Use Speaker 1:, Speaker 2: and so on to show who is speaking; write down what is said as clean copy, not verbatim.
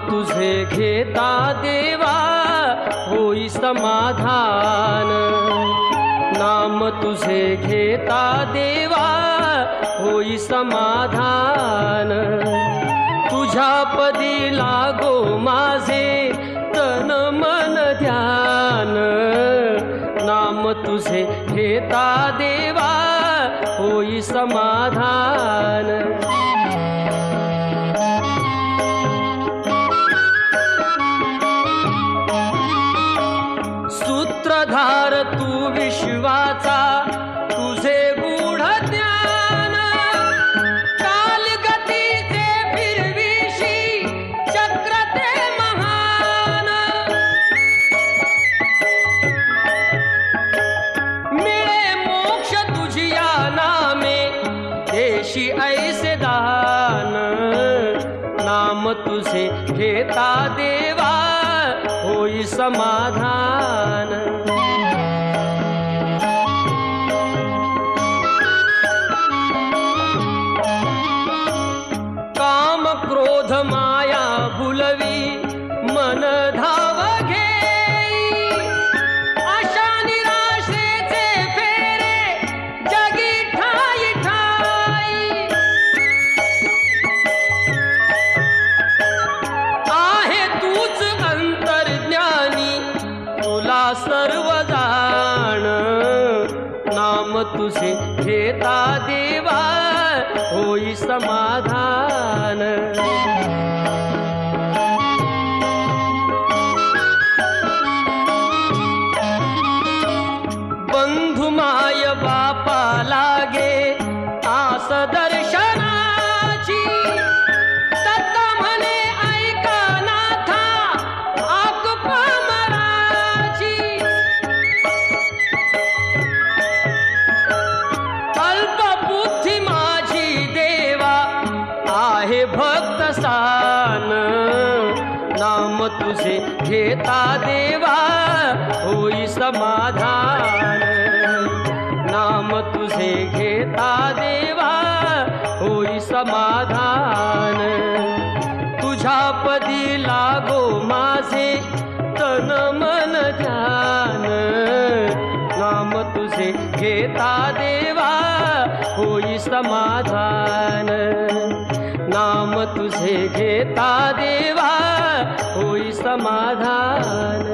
Speaker 1: तुझे घेता देवा होई समाधान। नाम तुझे घेता देवा होई समाधान। तुझ्या पदी लागो माझे तन मन ध्यान। नाम तुझे घेता देवा होई समाधान। सूत्रधार तू विश्वाचा तुझे गूढ ज्ञान। कालगतीचे फिरविशी चक्र ते महान। मिळे मोक्ष तुझिया नामे देशी ऐसे दान। नाम तुझे घेता देवा होई समाधान। काम क्रोध माया भुलवी मन धाव घेई। आशा निराशेचे फेरे जगी ठाई ठाई। आहे तूच अंतर्ज्ञानी तुला सर्व जाण। नाम तुझे घेता देवा होई समाधान। बंधु माय बापा लागे आस दर्शनाची। दत्त म्हणे ऐका नाथा आक पामराची। अल्पबुद्धी माझी देवा आहे भक्त सान। नाम तुझे घेता देवा होई समाधान। नाम तुझे घेता देवा होई समाधान। तुझ्या पदी लागो माझे तन मन ध्यान। नाम तुझे घेता देवा होई समाधान। नाम तुझे घेता देवा होई समाधान।